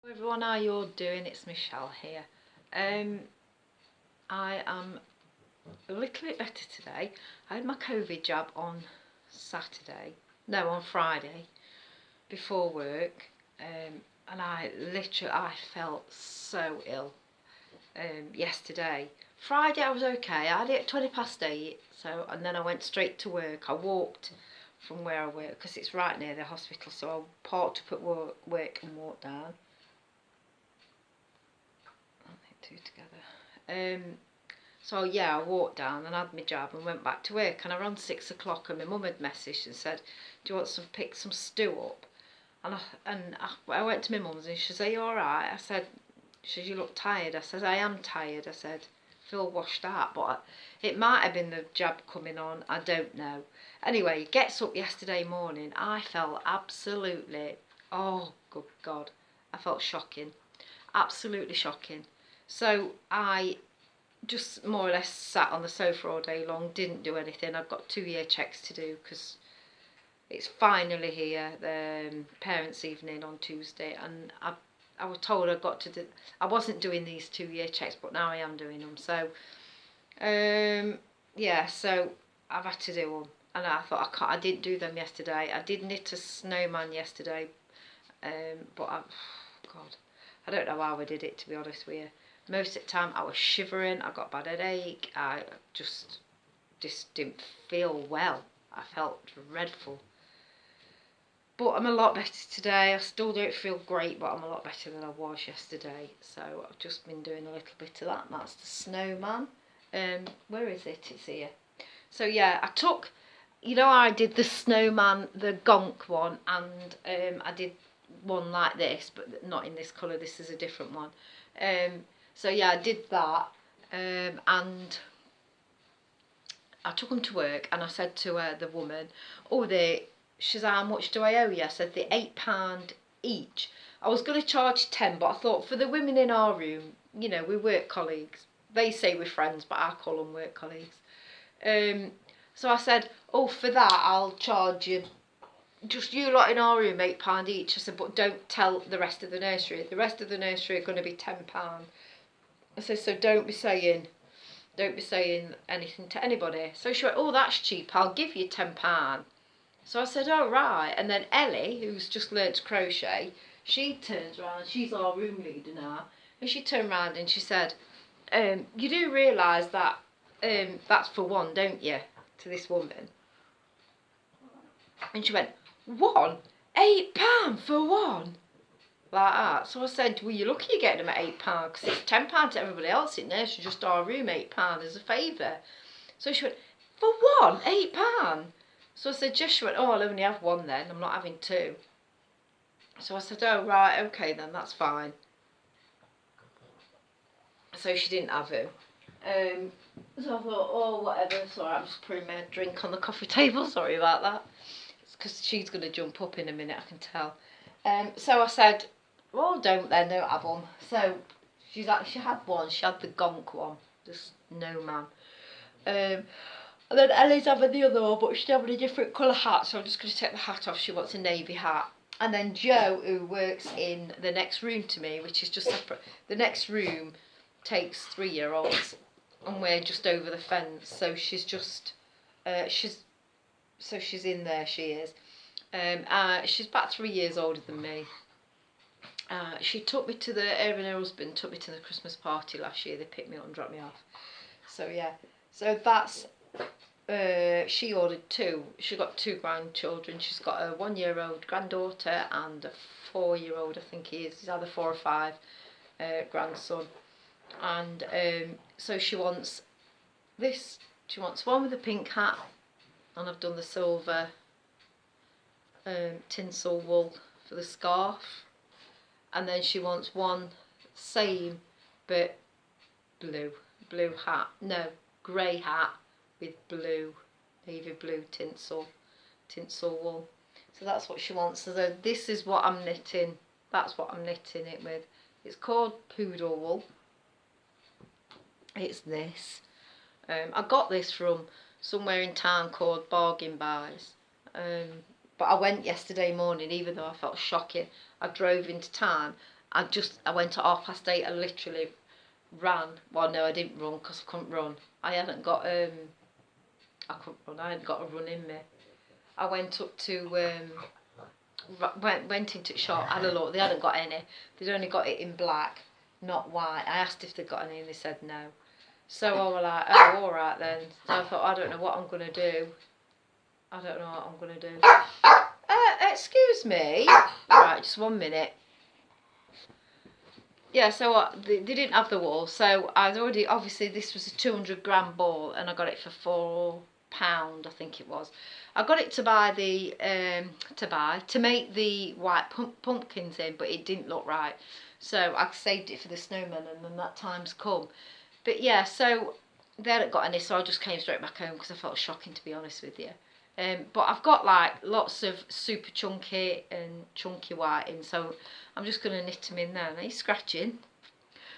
Hello everyone, how you all doing? It's Michelle here. I am a little bit better today. I had my COVID jab on Friday before work, and I felt so ill yesterday. Friday I was okay. I had it at 8:20, and then I went straight to work. I walked from where I work because it's right near the hospital, so I parked up at work and walked down. Two together. So yeah, I walked down and had my jab and went back to work. And around 6 o'clock, and my mum had messaged and said, "Do you want some pick some stew up?" I went to my mum's and she said, "Are you all right?" I said, "She said, you look tired." I said, "I am tired." I said, "I feel washed out, but it might have been the jab coming on. I don't know." Anyway, gets up yesterday morning. I felt absolutely, oh good God, I felt shocking, absolutely shocking. So I just more or less sat on the sofa all day long, didn't do anything. I've got 2-year checks to do because it's finally here, the parents' evening on Tuesday, and I was told I got to do. I wasn't doing these 2-year checks, but now I am doing them. So yeah, so I've had to do them, and I thought I didn't do them yesterday. I did knit a snowman yesterday, but God, I don't know how I did it, to be honest with you. Most of the time I was shivering, I got a bad headache, I just didn't feel well. I felt dreadful. But I'm a lot better today. I still don't feel great, but I'm a lot better than I was yesterday. So I've just been doing a little bit of that, and that's the snowman. Where is it? It's here. So yeah, I took, I did the snowman, the gonk one, and I did one like this, but not in this colour. This is a different one. So yeah, I did that, and I took them to work, and I said to the woman, "Oh, she said, how much do I owe you?" I said, "The £8 each." I was going to charge 10, but I thought for the women in our room, we work colleagues. They say we're friends, but I call them work colleagues. So I said, "Oh, for that I'll charge you, just you lot in our room, £8 each." I said, "But don't tell the rest of the nursery. The rest of the nursery are going to be £10. I said, "So don't be saying anything to anybody." So she went, "Oh, that's cheap. I'll give you £10." So I said, "Oh, right." And then Ellie, who's just learnt to crochet, she turns around. She's our room leader now, and she turned around and she said, "You do realise that that's for one, don't you?" To this woman. And she went, "One? £8 for one?" Like that. So I said, "Well, you're lucky you're getting them at £8 because it's £10 to everybody else in there. So just our room, £8 as a favour." So she went, "For one, £8?" So I said, "Yes." She went, "Oh, I'll only have one then. I'm not having two." So I said, "Oh, right, okay then, that's fine." So she didn't have him. So I thought, oh, whatever. Sorry, I'm just putting my drink on the coffee table. Sorry about that. It's because she's going to jump up in a minute, I can tell. So I said, "Well, don't have one." So she had one. She had the gonk one, the snowman. And then Ellie's having the other one, but she's having a different colour hat, so I'm just going to take the hat off. She wants a navy hat. And then Jo, who works in the next room to me, which is just separate, the next room takes 3-year-olds, and we're just over the fence. So she's just, she's in there. She is. She's about 3 years older than me. She took me to her and her husband took me to the Christmas party last year. They picked me up and dropped me off. So yeah, so that's. She ordered two. She got 2 grandchildren. She's got a 1-year-old granddaughter and a 4-year-old, I think he is. He's either 4 or 5, grandson. And so she wants this. She wants one with a pink hat, and I've done the silver tinsel wool for the scarf. And then she wants one same but blue hat. No, grey hat with navy blue tinsel wool. So that's what she wants. So this is what I'm knitting. That's what I'm knitting it with. It's called poodle wool. It's this. I got this from somewhere in town called Bargain Buys. But I went yesterday morning, even though I felt shocking. I drove into town I went at 8:30. I literally ran. Well, no, I didn't run because I couldn't run. I hadn't got I couldn't run. I hadn't got a run in me. I went up to went into the shop, had a look. They hadn't got any. They'd only got it in black, not white. I asked if they'd got any, and they said no. So I was like, oh, all right then. So I thought, I don't know what I'm gonna do. I don't know what I'm gonna do. Excuse me. Right, just 1 minute. Yeah, so they didn't have the wool, so I'd already, obviously this was a 200-gram ball, and I got it for £4, I think it was. I got it to buy to make the white pumpkins in, but it didn't look right. So I saved it for the snowmen, and then that time's come. But yeah, so they hadn't got any, so I just came straight back home because I felt shocking, to be honest with you. But I've got like lots of super chunky and chunky white in, so I'm just going to knit them in there. Now he's scratching.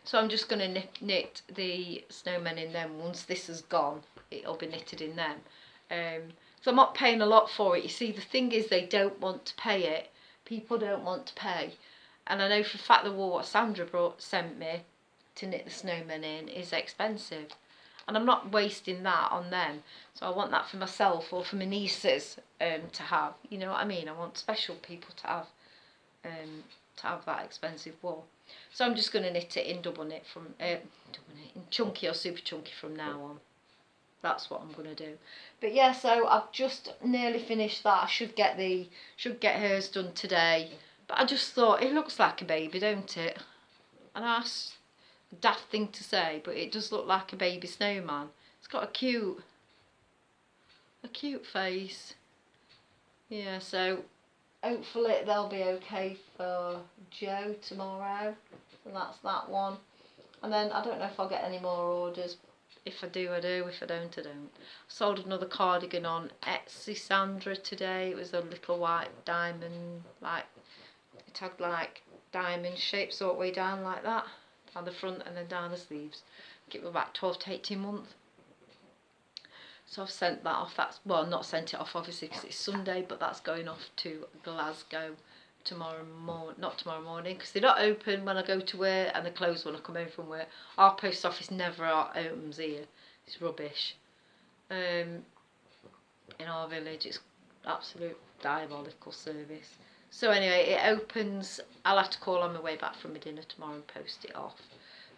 So I'm just going to knit the snowmen in them. Once this is gone, it'll be knitted in them. So I'm not paying a lot for it. You see, the thing is, they don't want to pay it. People don't want to pay. And I know for a fact the wool what Sandra sent me to knit the snowmen in is expensive. And I'm not wasting that on them. So I want that for myself or for my nieces to have. You know what I mean? I want special people to have that expensive wool. So I'm just going to knit it in double knit in chunky or super chunky from now on. That's what I'm going to do. But yeah, so I've just nearly finished that. I should get hers done today. But I just thought, it looks like a baby, don't it? And that's a daft thing to say, but it does look like a baby snowman. It's got a cute face. Yeah, so hopefully they'll be okay for Joe tomorrow. And that's that one. And then I don't know if I'll get any more orders. If I do, I do. If I don't, I don't. Sold another cardigan on Etsy, Sandra, today. It was a little white diamond, like, it had like diamond shapes all the way down like that. Down the front and then down the sleeves. It was about 12 to 18 months. So I've sent that off. That's, well, not sent it off obviously because it's Sunday, but that's going off to Glasgow not tomorrow morning, because they're not open when I go to work and they're closed when I come home from work. Our post office never opens here. It's rubbish. In our village, it's absolute diabolical service. So anyway, it opens. I'll have to call on my way back from my dinner tomorrow and post it off.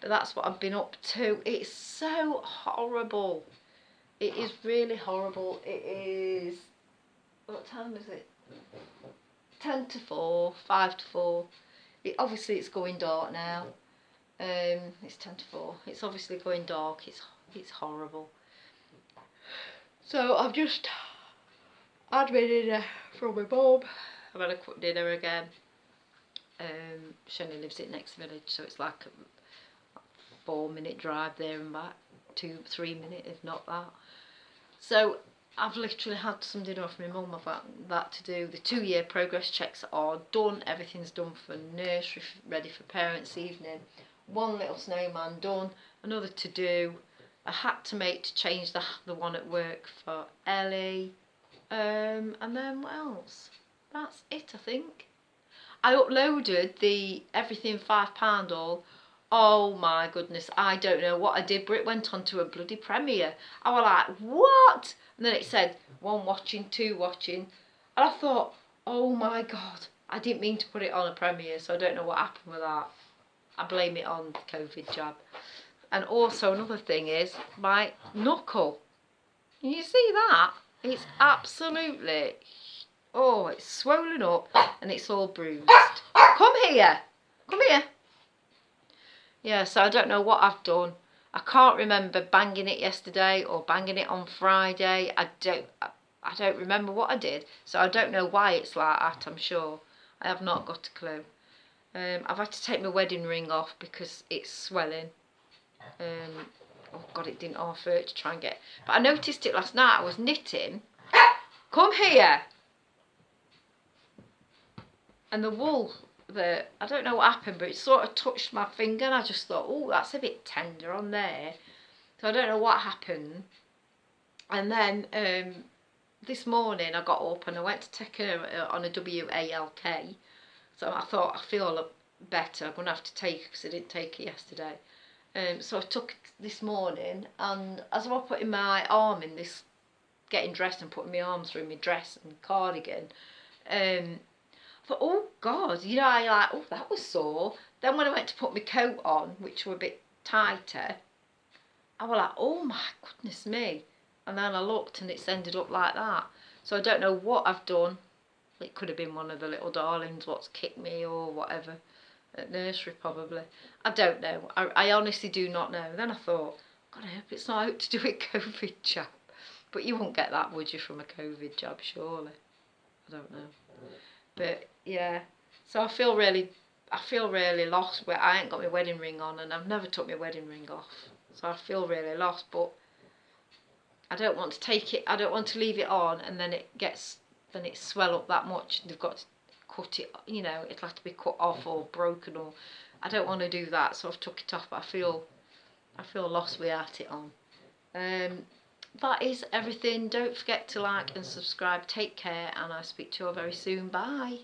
But that's what I've been up to. It's so horrible. It is really horrible. It is, what time is it? 10 to 4, 5 to 4. Obviously it's going dark now. It's 10 to 4. It's obviously going dark. It's horrible. So I've just had my dinner from my mum. I've had a quick dinner again. She only lives in the next village, so it's like a 4-minute drive there and back. 2-3 minutes, if not that. So I've literally had some dinner off my mum. I've got that to do. The 2-year progress checks are done. Everything's done for nursery, ready for parents' evening. One little snowman done. Another to do. A hat to make to change the one at work for Ellie. And then what else? That's it, I think. I uploaded the everything £5 all. Oh my goodness, I don't know what I did, but it went on to a bloody premiere. I was like, what? And then it said 1 watching, 2 watching. And I thought, oh my God, I didn't mean to put it on a premiere, so I don't know what happened with that. I blame it on the COVID jab. And also another thing is my knuckle. Can you see that? It's absolutely, oh, it's swollen up and it's all bruised. Come here. Come here. Yeah, so I don't know what I've done. I can't remember banging it yesterday or banging it on Friday. I don't remember what I did. So I don't know why it's like that, I'm sure. I have not got a clue. I've had to take my wedding ring off because it's swelling. Oh God, it didn't offer to try and get. But I noticed it last night. I was knitting. Come here. And the wool, I don't know what happened, but it sort of touched my finger, and I just thought, oh, that's a bit tender on there. So I don't know what happened. And then this morning I got up and I went to take her on a WALK. So I thought, I feel better. I'm going to have to take it because I didn't take it yesterday. So I took it this morning, and as I was putting my arm in this, getting dressed and putting my arm through my dress and cardigan, I thought, oh God, you know, I like, oh, that was sore. Then when I went to put my coat on, which were a bit tighter, I was like, oh my goodness me. And then I looked and it's ended up like that. So I don't know what I've done. It could have been one of the little darlings what's kicked me or whatever. At nursery probably. I don't know. I honestly do not know. Then I thought, God, I hope it's not out to do with COVID jab. But you won't get that, would you, from a COVID jab, surely? I don't know. But yeah, so I feel really lost. Where I ain't got my wedding ring on, and I've never took my wedding ring off. So I feel really lost. But I don't want to take it. I don't want to leave it on, and then it swell up that much. They've got to cut it. You know, it'll have to be cut off or broken, or I don't want to do that. So I've took it off. But I feel lost without it on. That is everything. Don't forget to like and subscribe. Take care, and I'll speak to you all very soon. Bye.